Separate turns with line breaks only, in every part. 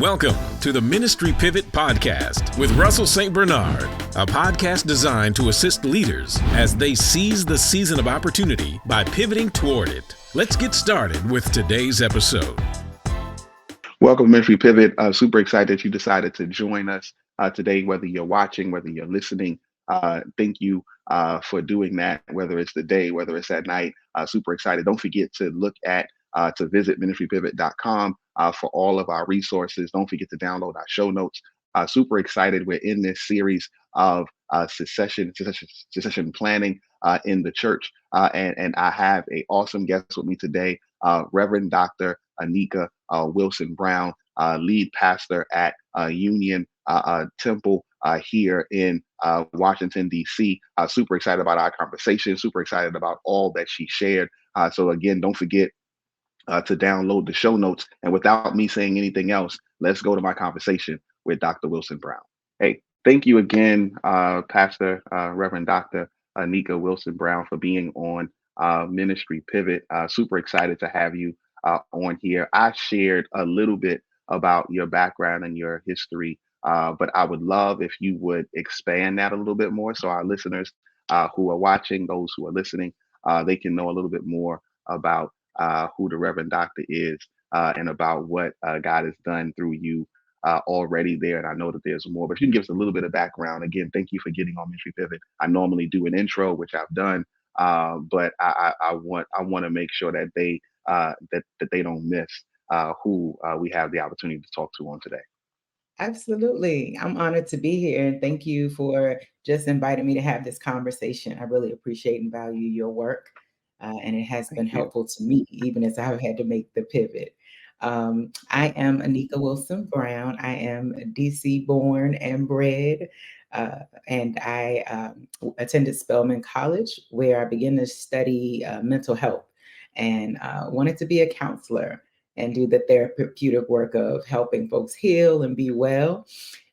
Welcome to the Ministry Pivot Podcast with Russell St. Bernard, a podcast designed to assist leaders as they seize the season of opportunity by pivoting toward it. Let's get started with today's episode.
Welcome to Ministry Pivot. Super excited that you decided to join us today, whether you're watching, whether you're listening. Thank you for doing that, whether it's the day, whether it's at night. Super excited. Don't forget to look at to visit ministrypivot.com for all of our resources. Don't forget to download our show notes. Super excited. We're in this series of succession planning in the church. And I have an awesome guest with me today, Reverend Dr. Anika Wilson Brown, lead pastor at Union Temple here in Washington, D.C. Super excited about our conversation, super excited about all that she shared. So again, don't forget to download the show notes. And without me saying anything else, let's go to my conversation with Dr. Wilson Brown. Hey, thank you again, Pastor Reverend Dr. Anika Wilson Brown, for being on Ministry Pivot. Super excited to have you on here. I shared a little bit about your background and your history, but I would love if you would expand that a little bit more so our listeners who are watching, those who are listening, they can know a little bit more about who the Reverend Doctor is and about what God has done through you already there. And I know that there's more, but if you can give us a little bit of background. Again, thank you for getting on Ministry Pivot. I normally do an intro, which I've done, but I want to make sure that they that they don't miss who we have the opportunity to talk to on today.
Absolutely. I'm honored to be here, and thank you for just inviting me to have this conversation. I really appreciate and value your work, and it has been helpful to me, even as I've had to make the pivot. I am Anika Wilson Brown. I am DC born and bred, and I attended Spelman College, where I began to study mental health and wanted to be a counselor and do the therapeutic work of helping folks heal and be well.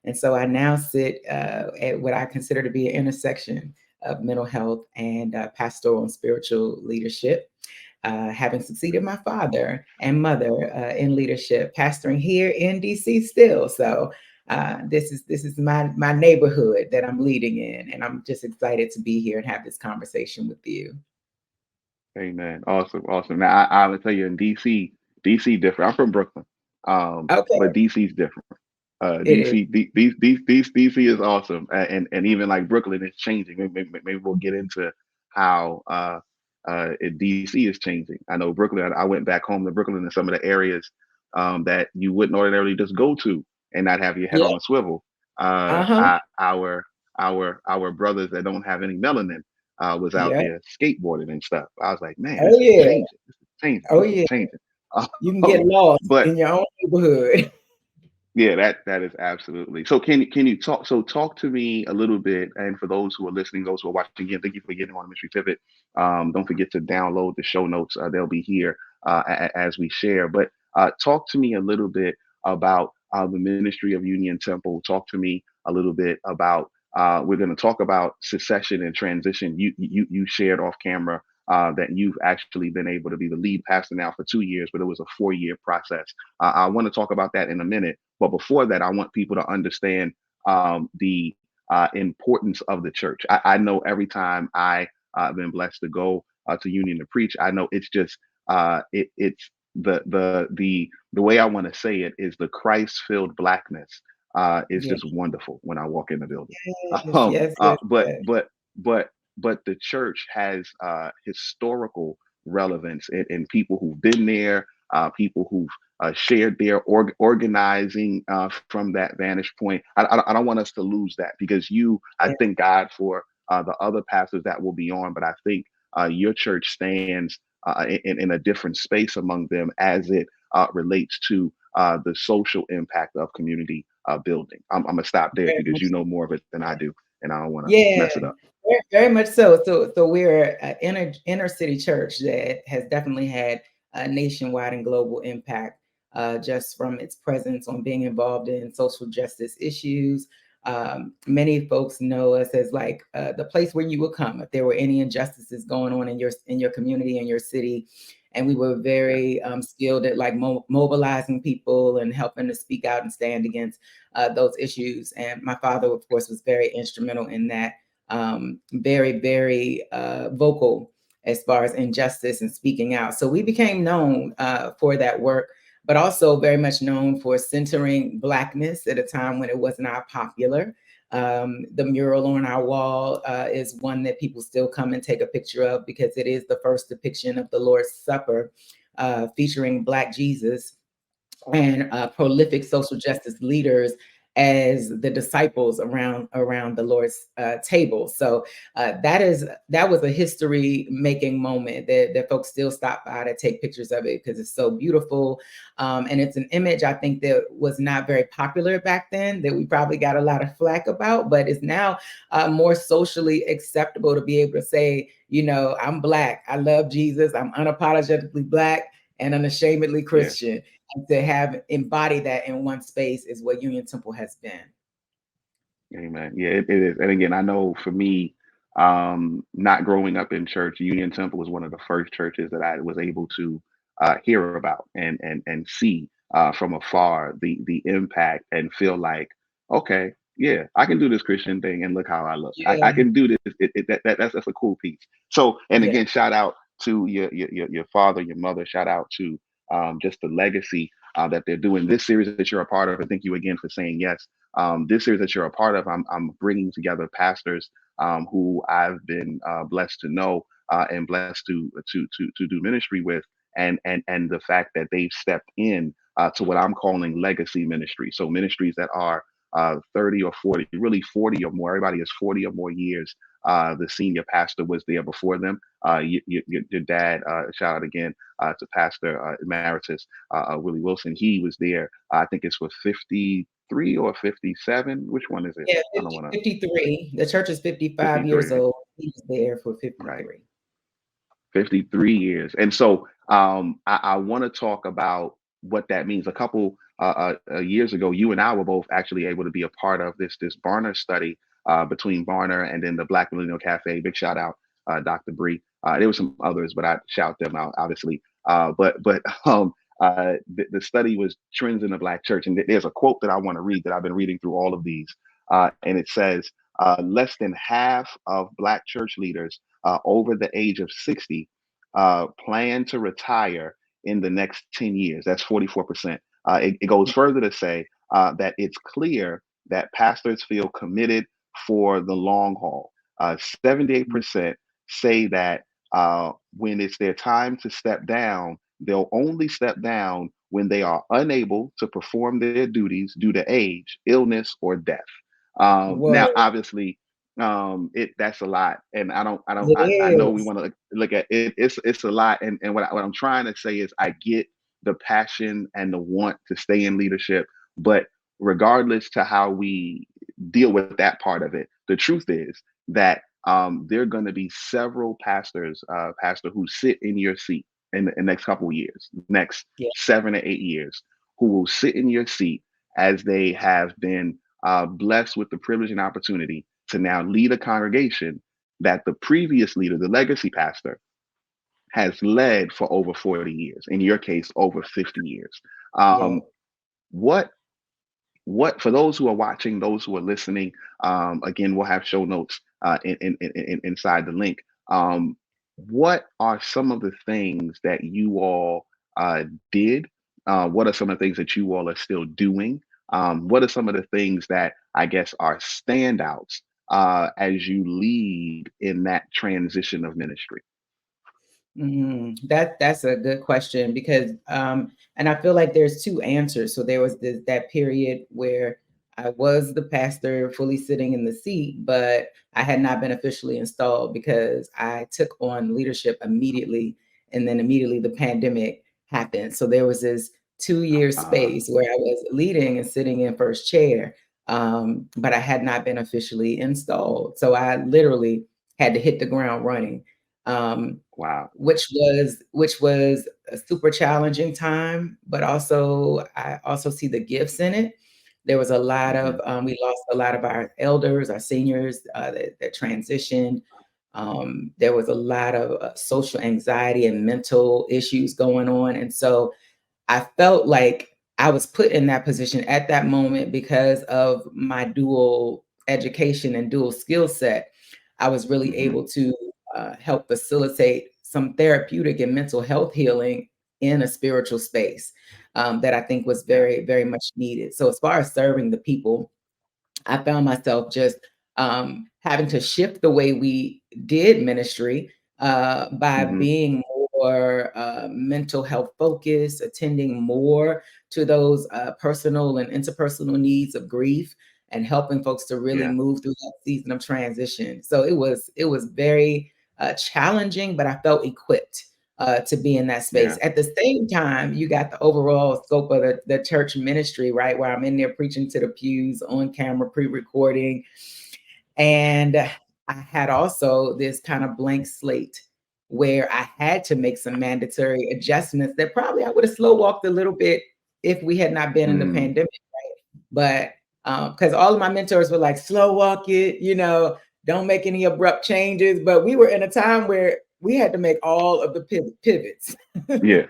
And so I now sit at what I consider to be an intersection of mental health and pastoral and spiritual leadership, having succeeded my father and mother in leadership, pastoring here in DC still. So this is my neighborhood that I'm leading in, and I'm just excited to be here and have this conversation with you.
Amen. Awesome. Now I will tell you, in DC different. I'm from Brooklyn,
Okay.
but DC's different.
It is.
DC is awesome, and even like Brooklyn is changing. Maybe we'll get into how DC is changing. I know Brooklyn. I went back home to Brooklyn and some of the areas that you wouldn't ordinarily just go to and not have your head on a swivel.
Uh-huh.
Our brothers that don't have any melanin was out
Yeah.
there skateboarding and stuff. I was like, man,
Oh
this is
yeah.
changing. This is changing.
Oh
This is
yeah.
changing.
You can get lost
But
in your own neighborhood.
yeah, that is absolutely. So can you talk to me a little bit, and for those who are listening, those who are watching, again, thank you for getting on Ministry Pivot. Don't forget to download the show notes. They'll be here as we share. But talk to me a little bit about the ministry of Union Temple. Talk to me a little bit about. We're going to talk about succession and transition. You shared off camera that you've actually been able to be the lead pastor now for 2 years, but it was a 4-year process. I want to talk about that in a minute. But before that, I want people to understand the importance of the church. I know every time I've been blessed to go to Union to preach, I know it's just it's the way I want to say it is the Christ-filled blackness is
Yeah.
just wonderful when I walk in the building.
Yes, yes,
But
yes.
the church has historical relevance in people who've been there, people who've shared their organizing from that vantage point. I don't want us to lose that, because I
Yeah.
thank God for the other pastors that will be on, but I think your church stands in a different space among them as it relates to the social impact of community building. I'm gonna stop there
Very
because
much
you know
so.
more of it than I do, and I don't want to
Yeah,
mess it up.
very much so. So we're an inner city church that has definitely had a nationwide and global impact, just from its presence on being involved in social justice issues. Many folks know us as like the place where you would come if there were any injustices going on in your community, in your city. And we were very skilled at like mobilizing people and helping to speak out and stand against those issues. And my father, of course, was very instrumental in that, very, very vocal as far as injustice and speaking out. So we became known for that work, but also very much known for centering Blackness at a time when it was not popular. The mural on our wall is one that people still come and take a picture of because it is the first depiction of the Lord's Supper featuring Black Jesus and prolific social justice leaders as the disciples around the Lord's table. So that was a history making moment that folks still stop by to take pictures of it because it's so beautiful. And it's an image I think that was not very popular back then, that we probably got a lot of flack about, but it's now more socially acceptable to be able to say, you know, I'm Black, I love Jesus, I'm unapologetically Black and unashamedly Christian. Yeah. And to have embodied that in one space is what Union Temple has been.
Amen. Yeah, it is. And again, I know for me, not growing up in church, Union Temple was one of the first churches that I was able to hear about and see from afar the impact and feel like, okay, yeah, I can do this Christian thing and look how I look. Yeah. I can do this. That's a cool piece. So, and again, shout out to your father, your mother. Shout out to just the legacy that they're doing. This series that you're a part of, and thank you again for saying yes. This series that you're a part of, I'm bringing together pastors who I've been blessed to know and blessed to do ministry with, and the fact that they've stepped in to what I'm calling legacy ministry. So ministries that are 30 or 40, really 40 or more. Everybody is 40 or more years. The senior pastor was there before them. Your dad, shout out again to Pastor Emeritus Willie Wilson. He was there. I think it's for 53 or 57. Which one is it?
Yeah, 53. The church is 55 years old. He was there for 53. Right.
53 years. And so I want to talk about what that means. A couple years ago, you and I were both actually able to be a part of this Barner study between Barner and then the Black Millennial Cafe. Big shout out, Dr. Bree. There were some others, but I shout them out, obviously. But the study was Trends in the Black Church. And there's a quote that I want to read that I've been reading through all of these. And it says, less than half of Black church leaders over the age of 60 plan to retire in the next 10 years. That's 44%. It goes further to say that it's clear that pastors feel committed for the long haul. 78% say that when it's their time to step down, they'll only step down when they are unable to perform their duties due to age, illness, or death. Now, obviously, that's a lot, and I know we want to look at it. It's a lot, and what I'm trying to say is I get the passion and the want to stay in leadership, but regardless to how we deal with that part of it, the truth is that there are going to be several pastors, pastor, who sit in your seat in the next couple of years, next 7 to 8 years, who will sit in your seat as they have been blessed with the privilege and opportunity to now lead a congregation that the previous leader, the legacy pastor, has led for over 40 years. In your case, over 50 years. What for those who are watching, those who are listening, again, we'll have show notes inside the link. What are some of the things that you all did? What are some of the things that you all are still doing? What are some of the things that I guess are standouts as you lead in that transition of ministry?
That's a good question because, and I feel like there's two answers. So there was that period where I was the pastor fully sitting in the seat, but I had not been officially installed because I took on leadership immediately. And then immediately the pandemic happened. So there was this 2-year space where I was leading and sitting in first chair, but I had not been officially installed. So I literally had to hit the ground running.
Wow.
Which was a super challenging time, but also I also see the gifts in it. There was a lot of we lost a lot of our elders, our seniors that transitioned. There was a lot of social anxiety and mental issues going on. And so I felt like I was put in that position at that moment because of my dual education and dual skill set. I was really able to help facilitate some therapeutic and mental health healing in a spiritual space that I think was
Yeah.
very, very much needed. So as far as serving the people, I found myself just having to shift the way we did ministry by
Hmm.
being more mental health focused, attending more to those personal and interpersonal needs of grief, and helping folks to really
Yeah.
move through that season of transition. So it was very challenging, but I felt equipped to be in that space.
Yeah.
At the same time, you got the overall scope of the church ministry, right? Where I'm in there preaching to the pews on camera, pre-recording. And I had also this kind of blank slate where I had to make some mandatory adjustments that probably I would have slow walked a little bit if we had not been in the
Mm.
pandemic, right? But because all of my mentors were like, slow walk it, don't make any abrupt changes. But we were in a time where we had to make all of the pivots.
Yeah.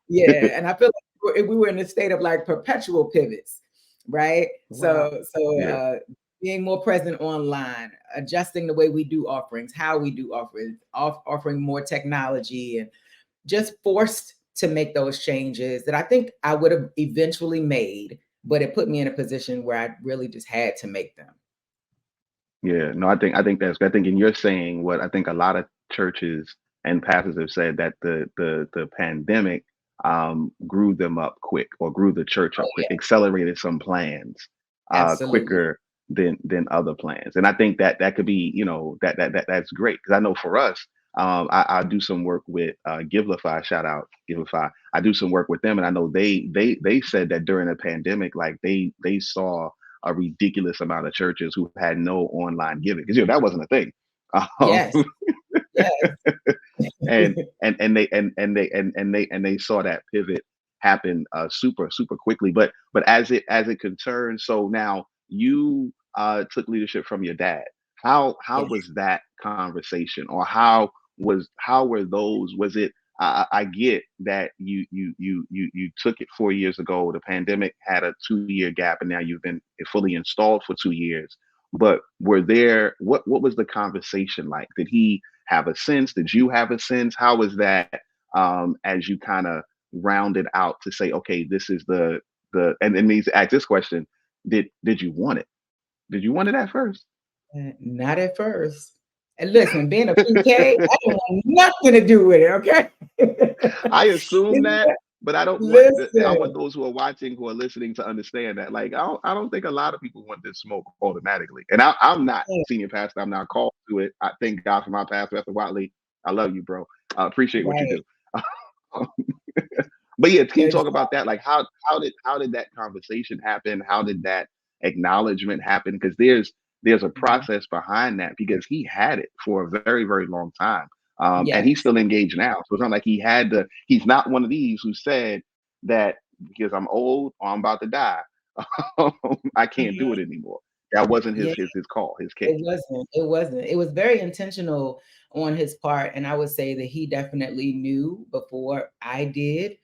Yeah, and I feel like we were in a state of like perpetual pivots, right?
Wow. Yeah.
Being more present online, adjusting the way we do offerings, how we do offerings, offering more technology, and just forced to make those changes that I think I would have eventually made, but it put me in a position where I really just had to make them.
Yeah, no, I think and you're saying what I think a lot of churches and pastors have said, that the pandemic grew them up quick, or grew the church
Oh
up quick,
yeah,
accelerated some plans
absolutely.
quicker than other plans. And I think that that could be, that's great, because I know for us, I do some work with Givelify. Shout out Givelify. I do some work with them, and I know they said that during the pandemic, like they saw a ridiculous amount of churches who had no online giving, because that wasn't a thing. Um,
Yes, yes.
and they saw that pivot happen super quickly. But as it concerns, so now you took leadership from your dad. How
Yes.
was that conversation, or how were those? Was it? I get that you took it 4 years ago. The pandemic had a 2 year gap, and now you've been fully installed for 2 years. But what was the conversation like? Did he have a sense? Did you have a sense? How was that, as you kind of rounded out to say, okay, this is and it means to ask this question: Did you want it? Did you want it at first?
Not at first. And listen, being a PK, I don't want nothing to do with it, okay?
I assume that, but I want
Listen,
those who are watching, who are listening, to understand that. Like, I don't think a lot of people want this smoke automatically. And I'm not senior pastor. I'm not called to it. I thank God for my pastor, Pastor Watley. I love you, bro. I appreciate what you
right.
do. But yeah, can you talk
Exactly.
about that? Like, how did that conversation happen? How did that acknowledgement happen? Because there's a process behind that, because he had it for a very, very long time. And he's
Yes.
still engaged now. So it's not like he's not one of these who said that because I'm old or I'm about to die, I can't do it
Mhm.
anymore. That wasn't
Yeah.
his call, his
It
kick.
wasn't. It wasn't. It was very intentional on his part, and I would say that he definitely knew before I did.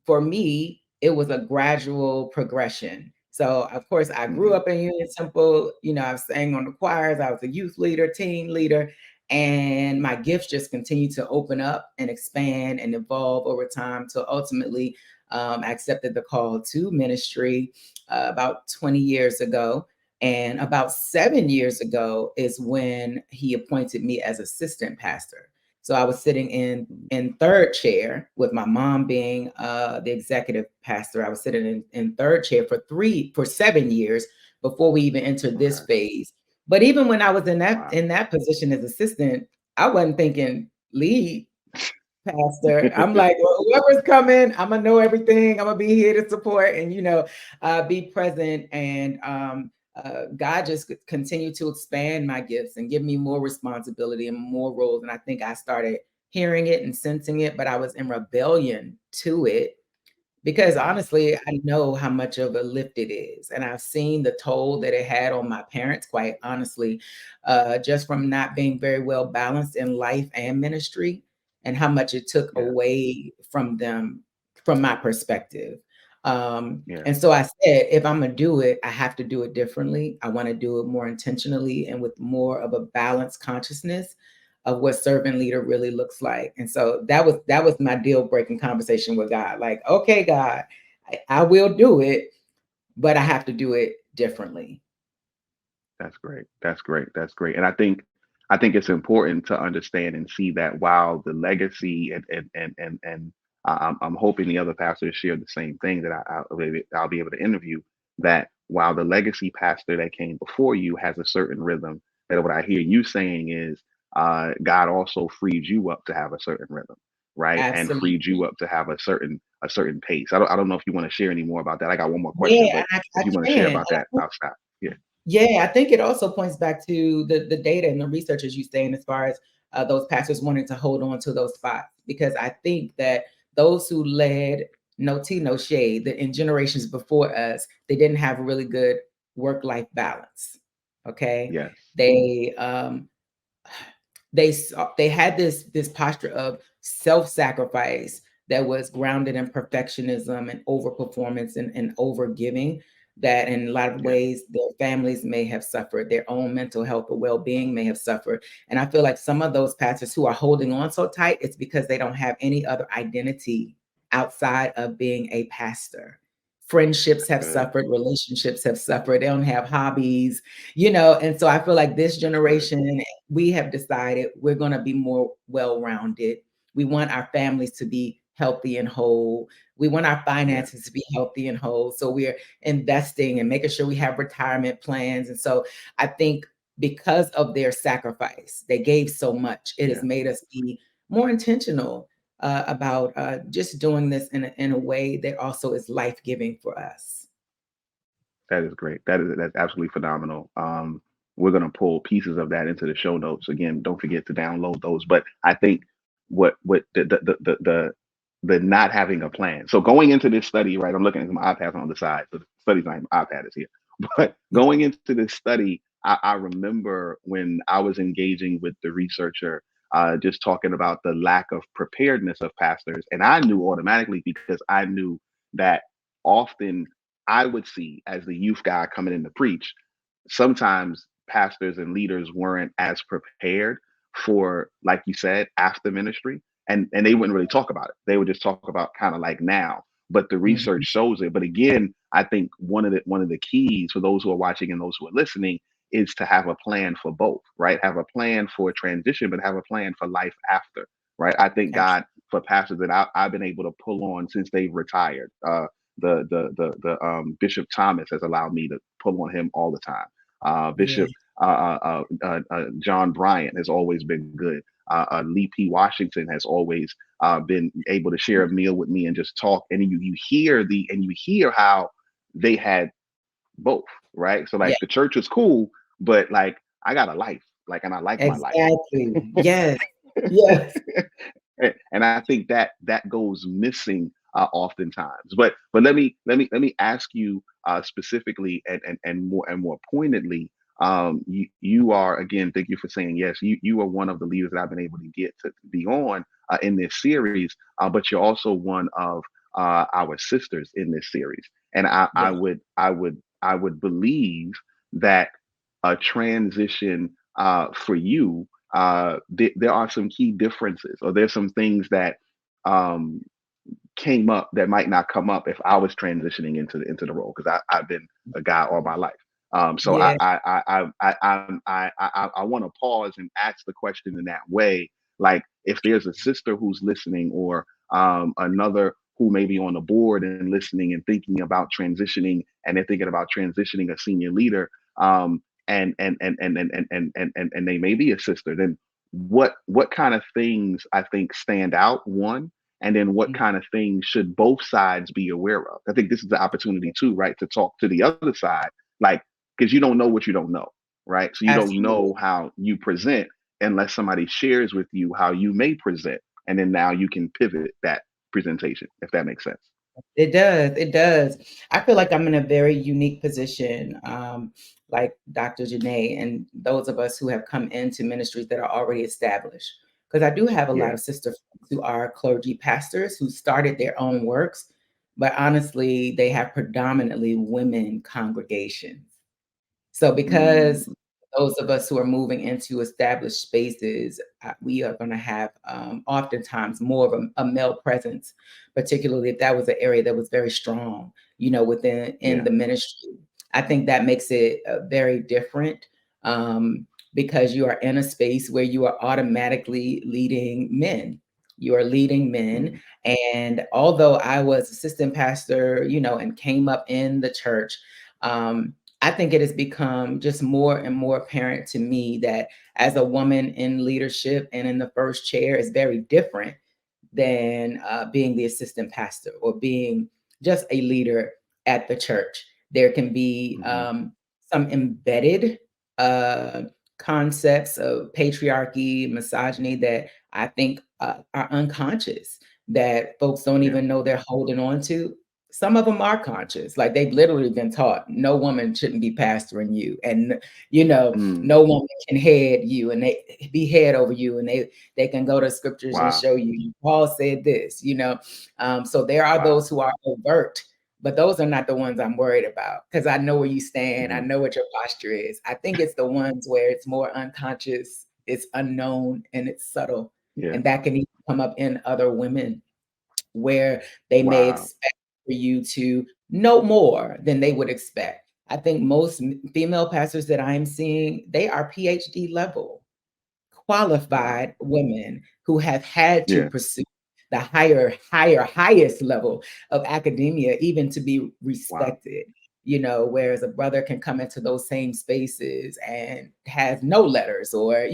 For me, it was a gradual progression. So, of course, I grew
Hmm.
up in Union Temple. I sang on the choirs. I was a youth leader, teen leader, and my gifts just continued to open up and expand and evolve over time. To ultimately, I accepted the call to ministry about 20 years ago, and about 7 years ago is when he appointed me as assistant pastor. So I was sitting in third chair with my mom being the executive pastor. I was sitting in third chair for 7 years before we even entered this
Okay.
phase. But even when I was in that
Wow.
in that position as assistant, I wasn't thinking lead pastor. I'm like, well, whoever's coming, I'm gonna know everything. I'm gonna be here to support and be present. And God just continued to expand my gifts and give me more responsibility and more roles. And I think I started hearing it and sensing it, but I was in rebellion to it Because
Yeah.
honestly, I know how much of a lift it is, and I've seen the toll that it had on my parents, quite honestly, just from not being very well balanced in life and ministry, and how much it took
Yeah.
away from them, from my perspective.
Yeah.
And so I said, if I'm gonna do it, I have to do it differently. I want to do it more intentionally and with more of a balanced consciousness of what servant leader really looks like. And so that was my deal breaking conversation with God. Like, okay, God, I will do it, but I have to do it differently.
That's great. That's great. That's great. And I think it's important to understand and see that while the legacy and I'm hoping the other pastors share the same thing that I'll be able to interview, that while the legacy pastor that came before you has a certain rhythm, that what I hear you saying is God also freed you up to have a certain rhythm, right? And freed you
Absolutely.
up to have a certain pace. I don't know if you want to share any more about that. I got one more question,
Yeah,
but
I
if you want to share
can.
about that, I'll stop. Yeah.
Yeah, I think it also points back to the data and the research, as you saying, as far as those pastors wanting to hold on to those spots, because I think that those who led, no tea, no shade, that in generations before us, they didn't have a really good work-life balance. Okay,
Yes.
they they had this posture of self-sacrifice that was grounded in perfectionism and overperformance and over giving, that in a lot of
Yeah.
ways their families may have suffered, their own mental health or well-being may have suffered. And I feel like some of those pastors who are holding on so tight, it's because they don't have any other identity outside of being a pastor. Friendships
That's
have
good.
suffered, relationships have suffered, they don't have hobbies, you know. And so I feel like this
That's good.
generation, we have decided we're going to be more well-rounded. We want our families to be healthy and whole. We want our
Yeah.
finances to be healthy and whole. So we're investing and making sure we have retirement plans. And so I think because of their sacrifice, they gave so much. It has
Yeah.
made us be more intentional about just doing this in a way that also is life-giving for us.
That is great. That's absolutely phenomenal. We're gonna pull pieces of that into the show notes. Again, don't forget to download those. But I think what the not having a plan. So going into this study, right? I'm looking at my iPad on the side. So the study's not my iPad is here. But going into this study, I remember when I was engaging with the researcher, just talking about the lack of preparedness of pastors, and I knew automatically because I knew that often I would see as the youth guy coming in to preach, sometimes pastors and leaders weren't as prepared for, like you said, after ministry. And they wouldn't really talk about it. They would just talk about kind of like now. But the research
Mhm.
shows it. But again, I think one of the keys for those who are watching and those who are listening is to have a plan for both, right? Have a plan for transition, but have a plan for life after, right? I thank God for pastors that I've been able to pull on since they've retired. The Bishop Thomas has allowed me to pull on him all the time.
Yeah.
Bishop John Bryant has always been good. Lee P. Washington has always been able to share a meal with me and just talk. And you hear how they had both, right? So
Yeah.
like the church was cool, but like I got a life, like, and I like my life.
Exactly. Yes. Yes.
And I think that goes missing oftentimes. But let me ask you specifically and more pointedly. You are, again. Thank you for saying yes. You are one of the leaders that I've been able to get to be on in this series. But you're also one of our sisters in this series. And I, I
Yeah.
would I would I would believe that a transition for you, there are some key differences, or there's some things that um, came up that might not come up if I was transitioning into the role, because I've been a guy all my life. So
Yeah.
I want to pause and ask the question in that way, like if there's a sister who's listening, or another who may be on the board and listening and thinking about transitioning, and they're thinking about transitioning a senior leader, and they may be a sister, then what kind of things I think stand out, one, and then what
Mm.
kind of things should both sides be aware of? I think this is the opportunity too, right, to talk to the other side, like, because you don't know what you don't know, right? So you don't
Absolutely.
know how you present unless somebody shares with you how you may present, and then now you can pivot that presentation, if that makes sense.
It does. It does. I feel like I'm in a very unique position, like Dr. Janae and those of us who have come into ministries that are already established. Because I do have a lot
Yeah.
of sister friends who are clergy pastors who started their own works, but honestly, they have predominantly women congregations. So because
Mm,
those of us who are moving into established spaces, we are going to have oftentimes more of a male presence, particularly if that was an area that was very strong, within in
yeah.
the ministry. I think that makes it very different because you are in a space where you are automatically leading men. You are leading men.
Mm,
And although I was assistant pastor, and came up in the church, I think it has become just more and more apparent to me that as a woman in leadership and in the first chair is very different than being the assistant pastor or being just a leader at the church. There can be
hmm
some embedded uh, concepts of patriarchy, misogyny that I think are unconscious, that folks don't
Yeah.
even know they're holding on to. Some of them are conscious, like they've literally been taught no woman shouldn't be pastoring you, and
Mm,
no woman can head you, and they be head over you, and they can go to scriptures and
wow.
show you Paul said this. So there are
Wow.
those who are overt, but those are not the ones I'm worried about because I know where you stand. I
hmm
know what your posture is. I think it's the ones where it's more unconscious, it's unknown, and it's subtle.
Yeah.
And that can even come up in other women where they may
Wow.
expect for you to know more than they would expect. I think most female pastors that I'm seeing, they are PhD level
Wow.
qualified women who have had to
Yeah.
pursue the highest level of academia, even to be
Wow.
respected. Whereas a brother can come into those same spaces and has no letters or,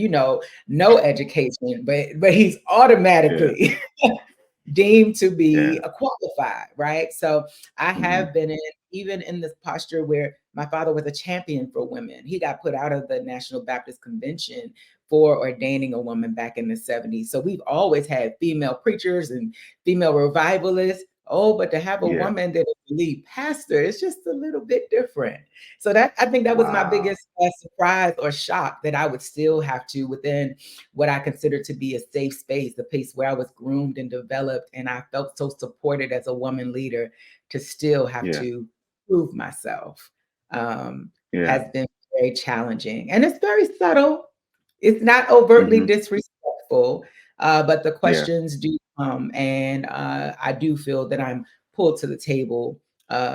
no education, but he's
Yeah.
automatically deemed to be
Yeah.
a qualified, right? So I
hmm
have been even in this posture where my father was a champion for women. He got put out of the National Baptist Convention for ordaining a woman back in the 70s. So we've always had female preachers and female revivalists. Oh, but to have a
Yeah.
woman that is the lead pastor, it's just a little bit different. So that I think that was my
Wow.
biggest surprise or shock that I would still have to within what I consider to be a safe space, a place where I was groomed and developed, and I felt so supported as a woman leader to still have
Yeah.
to prove myself
Yeah.
has been very challenging. And it's very subtle. It's not overtly
hmm
disrespectful, but the
Yeah.
questions do come, and I do feel that I'm pulled to the table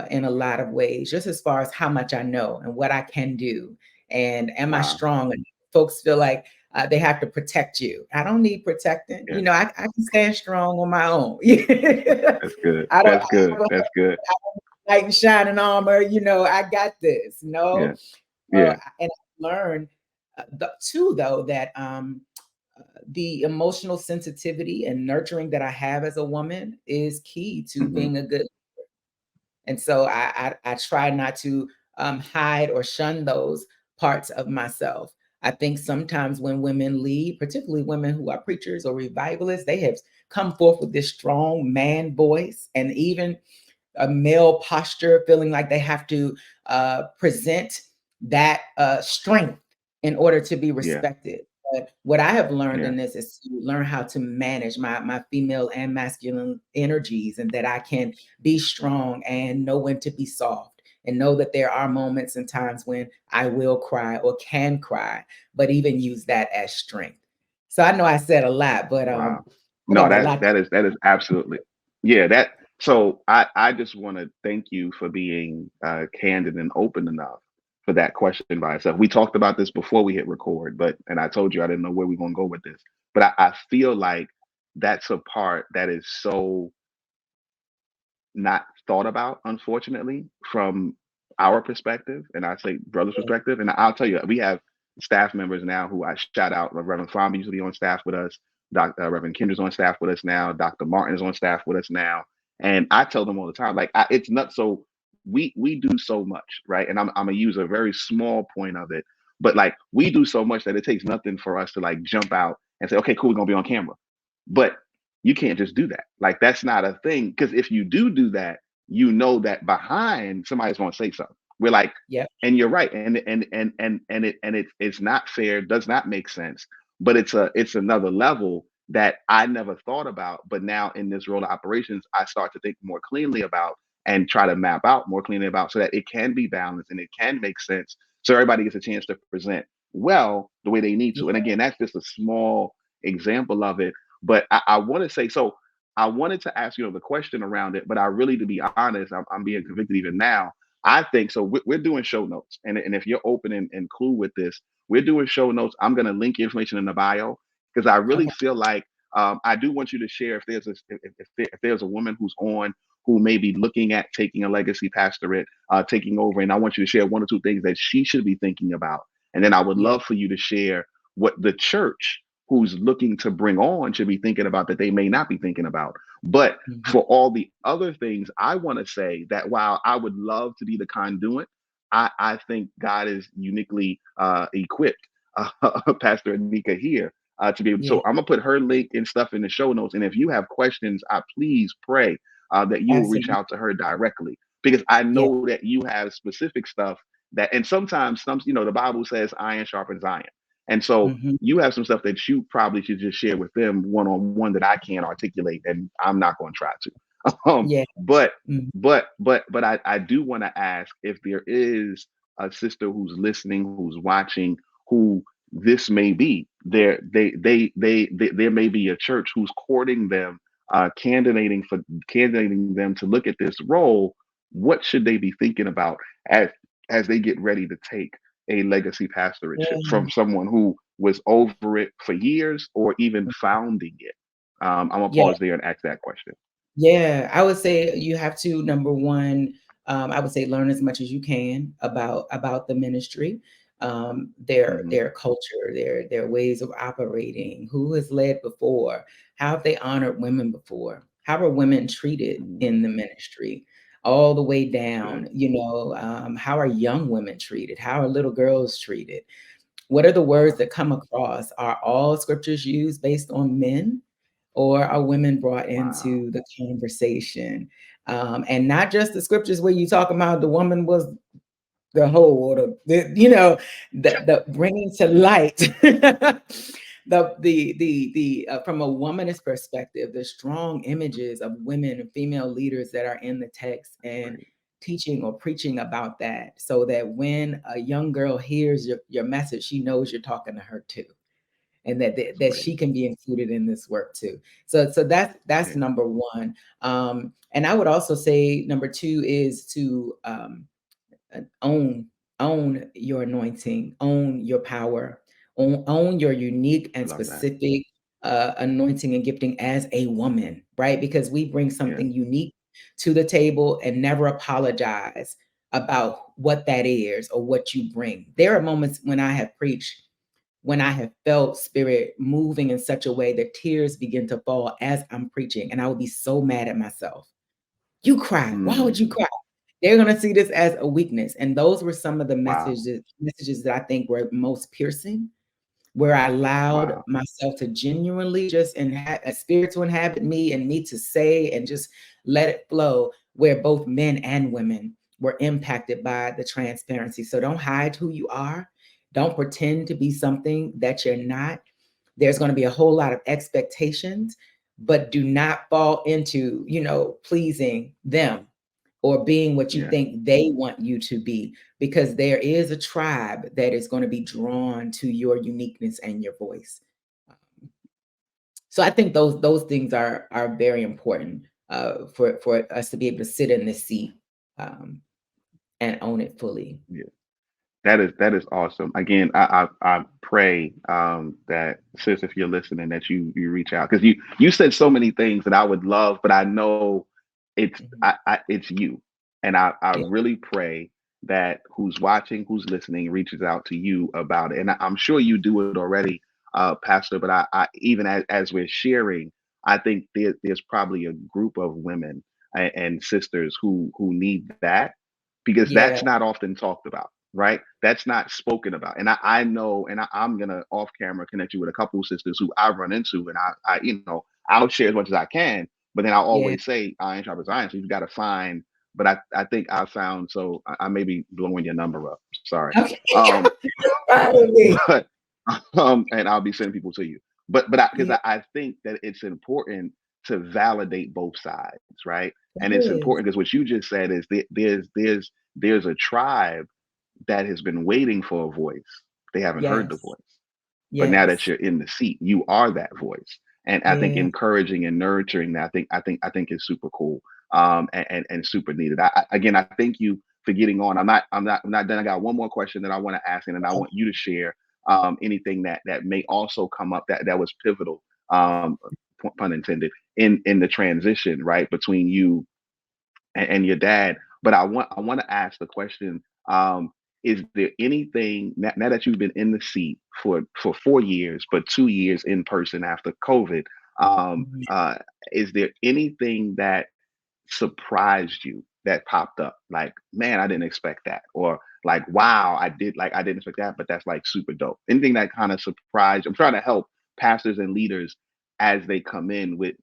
in a lot of ways, just as far as how much I know and what I can do, and am I
Wow.
strong? And folks feel like they have to protect you. I don't need protecting.
Yeah.
I can stand strong on my own.
That's good.
I don't
That's good.
have
That's good.
a knight in shining armor. I got this.
Yeah.
No,
Yeah.
and I learned too, though, that the emotional sensitivity and nurturing that I have as a woman is key to
hmm
being a good. And so I try not to hide or shun those parts of myself. I think sometimes when women lead, particularly women who are preachers or revivalists, they have come forth with this strong man voice and even a male posture, feeling like they have to present that strength in order to be
Yeah.
respected. But what I have learned
Yeah.
in this is to learn how to manage my female and masculine energies, and that I can be strong and know when to be soft, and know that there are moments and times when I will cry or can cry, but even use that as strength. So I know I said a lot, but
Wow.
I
No,
got a
that
lot.
that is absolutely, yeah. That so I just want to thank you for being candid and open enough for that question by itself. We talked about this before we hit record, but and I told you I didn't know where we're gonna go with this, but I feel like that's a part that is so not thought about, unfortunately, from our perspective, and I say brother's perspective. And I'll tell you, we have staff members now who I shout out. Reverend Farmer used to be on staff with us. Reverend Kendra's on staff with us now. Dr. Martin is on staff with us now. And I tell them all the time, like it's not so we do so much, right? And I'm gonna use a very small point of it, but like we do so much that it takes nothing for us to like jump out and say, okay, cool, we're gonna be on camera. But you can't just do that. Like that's not a thing. Because if you do that, you know that behind somebody's going to say something. We're like,
Yep.
and you're right, it's not fair, does not make sense, but it's another level that I never thought about. But now in this role of operations, I start to think more cleanly about and try to map out more cleanly about so that it can be balanced and it can make sense. So everybody gets a chance to present well the way they need to. And
Yeah.
again, that's just a small example of it. But I want to say so. I wanted to ask you the question around it, but I really, to be honest, I'm being convicted even now. I think so. We're doing show notes, and if you're open and cool with this, we're doing show notes. I'm going to link information in the bio because I really
Okay.
feel like I do want you to share if there's if there's a woman who's on who may be looking at taking a legacy pastorate, taking over, and I want you to share one or two things that she should be thinking about, and then I would
Yeah.
love for you to share what the church who's looking to bring on should be thinking about that they may not be thinking about. But
Mhm.
for all the other things, I want to say that while I would love to be the conduit, I think God is uniquely equipped Pastor Anika here to be able.
Yeah.
So I'm gonna put her link and stuff in the show notes. And if you have questions, I please pray that you will reach
Absolutely.
out to her directly because I
Yeah.
know that you have specific stuff that, and sometimes the Bible says iron sharpens iron. And so
Mhm.
you have some stuff that you probably should just share with them one on one that I can't articulate, and I'm not going to try to.
Yeah.
But
Mhm.
I do want to ask if there is a sister who's listening, who's watching, who this may be. There may be a church who's courting them, candidating them to look at this role. What should they be thinking about as they get ready to take a legacy pastorate
Yeah.
from someone who was over it for years or even founding it? I'm gonna
Yeah.
pause there and ask that question.
Yeah, I would say you have to number one, I would say learn as much as you can about the ministry,
Hmm.
their culture, their ways of operating, who has led before, how have they honored women before, how are women treated
Hmm.
in the ministry, all the way
Good.
down, how are young women treated, how are little girls treated, what are the words
Wow.
that come across, are all scriptures used based on men? Or are women brought
Wow.
into the conversation? And not just the scriptures where you talk about the woman was the hoe or the bringing to light the from a womanist perspective, the strong images of women and female leaders that are in the text and
Great.
teaching or preaching about that so that when a young girl hears your message, she knows you're talking to her too and
That's
that
great.
she can be included in this work too. So that's
Yeah.
number one. And I would also say number two is to own your anointing, own your power, own your unique and
Love that.
specific anointing and gifting as a woman, right? Because we bring
Yeah.
something unique to the table and never apologize about what that is or what you bring. There are moments when I have preached when I have felt spirit moving in such a way that tears begin to fall as I'm preaching, and I would be so mad at myself. You cried. Why would you
Mm.
cry? They're gonna see this as a weakness. And those were some of the
Wow.
messages that I think were most piercing, where I allowed
Wow.
myself to genuinely just a spirit to inhabit me and me to say and just let it flow, where both men and women were impacted by the transparency. So don't hide who you are. Don't pretend to be something that you're not. There's going to be a whole lot of expectations, but do not fall into, pleasing them or being what you
Yeah.
think they want you to be, because there is a tribe that is going to be drawn to your uniqueness and your voice. So I think those things are very important for us to be able to sit in this seat um, and own it fully.
Yeah. That is awesome. Again, I pray that sis, if you're listening, that you reach out because you said so many things that I would love, but I know
Mhm.
it's you, and I
Yeah,
really pray that who's watching, who's listening, reaches out to you about it, and I'm sure you do it already, Pastor. But I even as we're sharing, I think there's probably a group of women and sisters who need that because
yeah,
that's not often talked about, right? That's not spoken about. And I know, and I'm gonna off camera connect you with a couple of sisters who I run into, and I I'll share as much as I can, but then I'll
Yeah.
always say iron sharpens iron. So you've got to find. But I think I found, so I may be blowing your number up. Sorry.
Okay.
Um,
Probably.
but and I'll be sending people to you. But because
Yeah,
I think that it's important to validate both sides, right?
it
And it's
is.
important because what you just said is there's a tribe that has been waiting for a voice. They haven't heard the
Yes.
voice. But now that
Yes.
you're in the seat, you are that voice. And I think
Yeah.
encouraging and nurturing that, I think is super cool, and super needed. Again, I thank you for getting on. I'm not done. I got one more question that I want to ask, and then I want you to share anything that may also come up that was pivotal, pun intended, in the transition, right, between you and your dad. But I want to ask the question: is there anything now that you've been in the seat for 4 years, but 2 years in person after COVID?
Mhm.
Is there anything that surprised you that popped up? Like, man, I didn't expect that, or like, wow, I didn't expect that, but that's like super dope. Anything that kind of surprised? I'm trying to help pastors and leaders as they come in with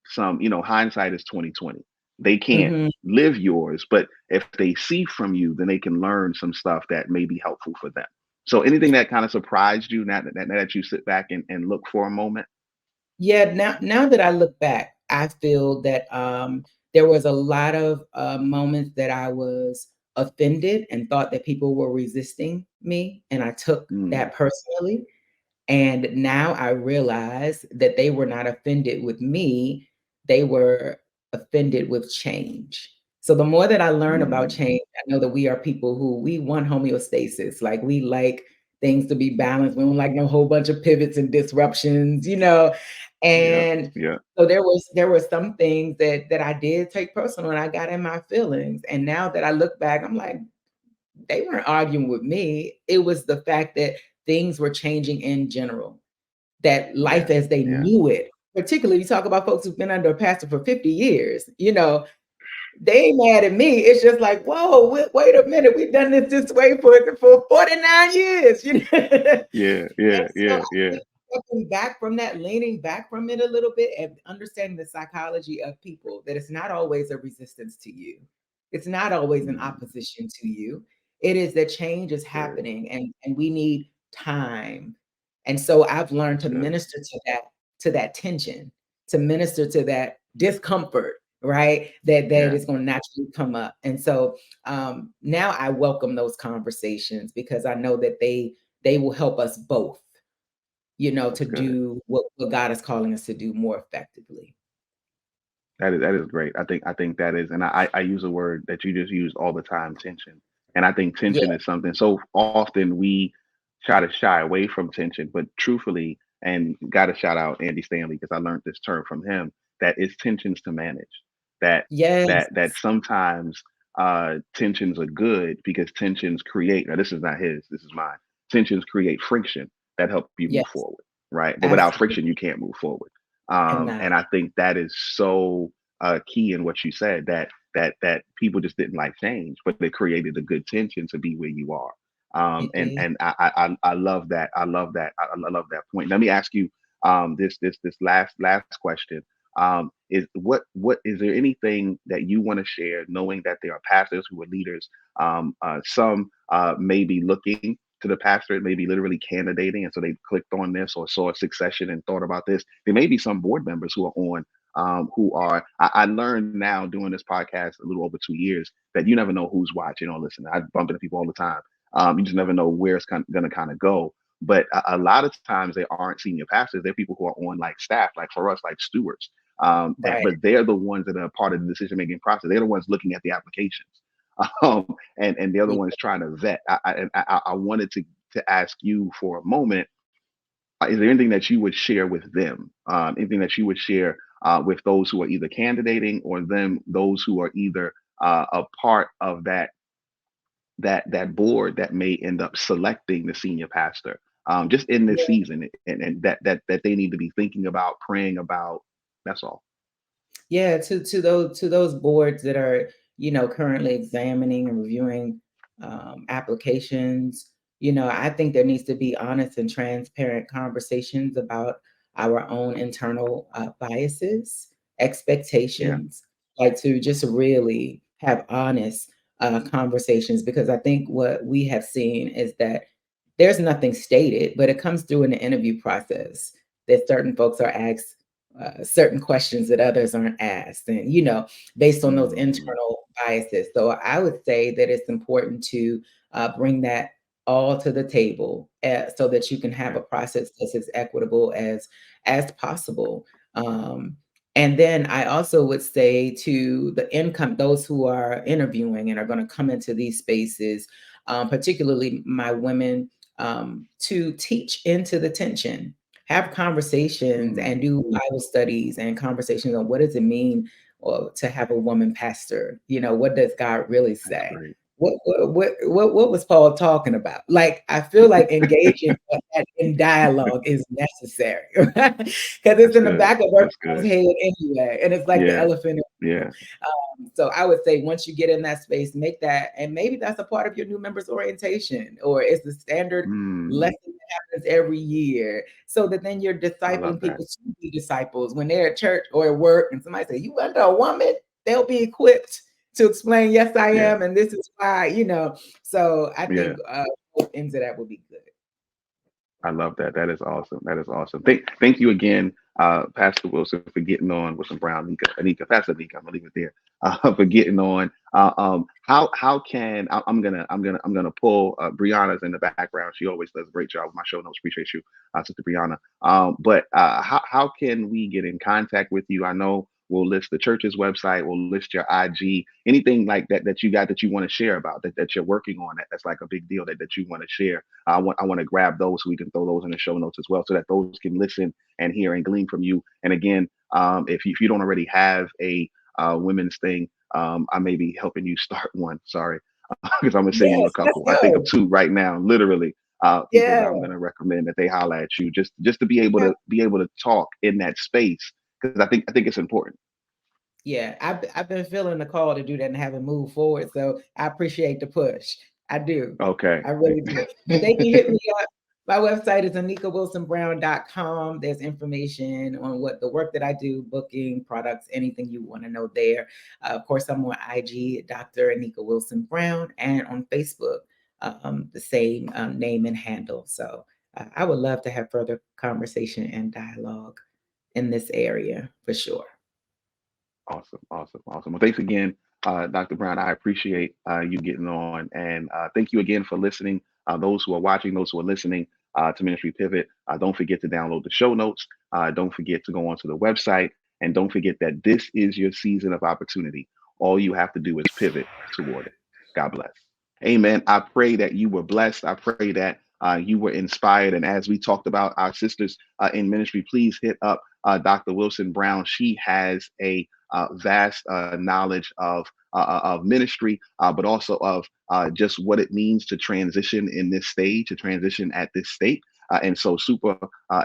some, hindsight is 2020. They can't
Mhm.
live yours, but if they see from you, then they can learn some stuff that may be helpful for them. So anything that kind of surprised you now that you sit back and look for a moment?
Yeah, now that I look back, I feel that there was a lot of moments that I was offended and thought that people were resisting me, and I took
Mm,
that personally. And now I realize that they were not offended with me, they were offended with change. So the more that I learn about
mm,
change, I know that we are people who we want homeostasis. Like we like things to be balanced. We don't like no whole bunch of pivots and disruptions.
yeah,
And
yeah.
so there were some things that I did take personal and I got in my feelings. And now that I look back, I'm like, they weren't arguing with me. It was the fact that things were changing in general, that life
Yeah,
as they
yeah,
knew it, particularly you talk about folks who've been under a pastor for 50 years, they ain't mad at me. It's just like, whoa, wait a minute. We've done this way for 49 years.
yeah,
And
yeah,
so I
yeah, yeah.
think stepping back from that, leaning back from it a little bit, and understanding the psychology of people, that it's not always a resistance to you. It's not always an
Mm,
opposition to you. It is that change is
good,
happening and we need time. And so I've learned to
good.
minister to that tension, to minister to that discomfort, right? That
Yeah,
is going to naturally come up. And so now I welcome those conversations because I know that they will help us both, to
that's good.
do what God is calling us to do more effectively.
That is great. I think that is, and I use a word that you just used all the time, tension. And I think
Yeah.
tension is something so often we try to shy away from tension, but truthfully, and got to shout out Andy Stanley because I learned this term from him, that it's tensions to manage. That
Yes.
that sometimes tensions are good because tensions create. Now this is not his. This is mine. Tensions create friction that help you move
Yes.
forward, right? But without
Absolutely.
friction, you can't move forward.
Cannot.
And I think that is so key in what you said, that people just didn't like change, but they created a good tension to be where you are.
It
And
did.
and I love that. I love that. I love that point. Let me ask you this last question. Is what is there anything that you want to share, knowing that there are pastors who are leaders? Some may be looking to the pastorate, maybe literally candidating, and so they clicked on this or saw a succession and thought about this. There may be some board members who are on, who are. I learned now doing this podcast a little over 2 years that you never know who's watching or listening. I bump into people all the time. You just never know where it's going to kind of go. But a lot of times they aren't senior pastors. They're people who are on like staff, like for us, like stewards.
Right.
But they're the ones that are part of the decision making process. They're the ones looking at the applications, um, and they're the
Yeah.
ones trying to vet. I wanted to ask you for a moment, is there anything that you would share with them? Anything that you would share with those who are either candidating or those who are either a part of that board that may end up selecting the senior pastor, just in this
Yeah.
season, and that they need to be thinking about, praying about. That's all.
Yeah, to those boards that are currently examining and reviewing applications. I think there needs to be honest and transparent conversations about our own internal biases,
Yeah.
expectations, like to just really have honest conversations, because I think what we have seen is that there's nothing stated, but it comes through in the interview process that certain folks are asked certain questions that others aren't asked, and based on those
Mm,
internal biases. So I would say that it's important to bring that all to the table, so that you can have
yeah.
a process that's as equitable as possible. Um, and then I also would say to those who are interviewing and are going to come into these spaces, particularly my women, to teach into the tension, have conversations and
Mm,
do Bible studies and conversations on what does it mean to have a woman pastor? What does God really
that's
say?
great.
What was Paul talking about? Like, I feel like engaging in dialogue is necessary, because it's
That's
in the
good.
back of
That's
everyone's
good.
head anyway, and it's like the
Yeah.
elephant in the room.
Yeah.
So I would say once you get in that space, make that, and maybe that's a part of your new members orientation, or it's the standard
Mm,
lesson that happens every year, so that then you're
I love
discipling
that.
people to be disciples when they're at church or at work, and somebody say, "You under a woman?" They'll be equipped to explain, "Yes, I
Yeah.
am, and this is why." So I
Yeah.
think both ends of that would be good.
I love that. That is awesome. That is awesome. Thank you again, Pastor Wilson, for getting on with some Brown, Pastor Anika. I'm gonna leave it there. For getting on. How can I'm gonna pull Brianna's in the background. She always does a great job with my show notes. Appreciate you, Sister Brianna. But how can we get in contact with you? I know we'll list the church's website. We'll list your IG. Anything like that you got that you want to share about that you're working on, that's like a big deal that you want to share. I want to grab those so we can throw those in the show notes as well, so that those can listen and hear and glean from you. And again, if you don't already have a women's thing, I may be helping you start one. Sorry, because I'm gonna send you a
Yes, let's
couple. I think of
go.
two right now, literally. People that
Yeah.
I'm gonna recommend that they holler at you, just to be able to talk in that space, because I think it's important.
Yeah, I've been feeling the call to do that and haven't moved forward. So I appreciate the push. I do.
Okay.
I really do. But they can hit me up. My website is anikawilsonbrown.com. There's information on what the work that I do, booking, products, anything you want to know there. Of course, I'm on IG, Dr. Anika Wilson Brown, and on Facebook, the same name and handle. So I would love to have further conversation and dialogue in this area for sure.
Awesome, awesome, awesome. Well, thanks again, Dr. Brown. I appreciate you getting on, and thank you again for listening. Those who are watching, those who are listening to Ministry Pivot, don't forget to download the show notes. Don't forget to go onto the website, and don't forget that this is your season of opportunity. All you have to do is pivot toward it. God bless. Amen. I pray that you were blessed. I pray that you were inspired. And as we talked about our sisters in ministry, please hit up Dr. Wilson Brown. She has a vast knowledge of ministry, but also of just what it means to transition in this stage, to transition at this state. And so super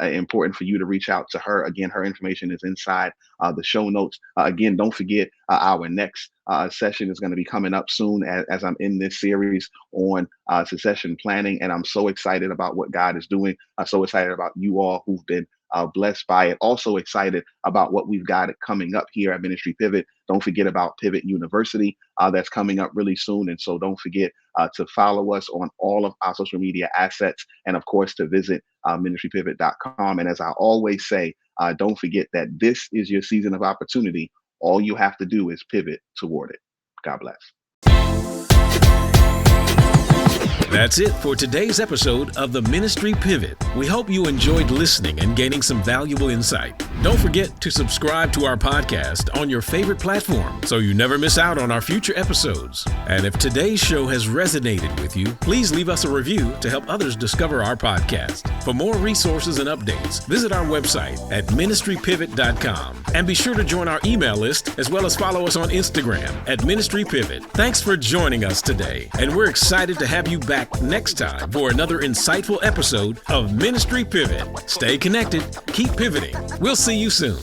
important for you to reach out to her. Again, her information is inside the show notes. Again, don't forget our next session is going to be coming up soon as I'm in this series on succession planning. And I'm so excited about what God is doing. I'm so excited about you all who've been blessed by it. Also excited about what we've got coming up here at Ministry Pivot. Don't forget about Pivot University that's coming up really soon. And so don't forget to follow us on all of our social media assets. And of course, to visit ministrypivot.com. And as I always say, don't forget that this is your season of opportunity. All you have to do is pivot toward it. God bless.
That's it for today's episode of the Ministry Pivot. We hope you enjoyed listening and gaining some valuable insight. Don't forget to subscribe to our podcast on your favorite platform so you never miss out on our future episodes. And if today's show has resonated with you, please leave us a review to help others discover our podcast. For more resources and updates, visit our website at ministrypivot.com. And be sure to join our email list as well as follow us on Instagram at Ministry Pivot. Thanks for joining us today, and we're excited to have you back next time for another insightful episode of Ministry Pivot. Stay connected, keep pivoting. We'll see you soon.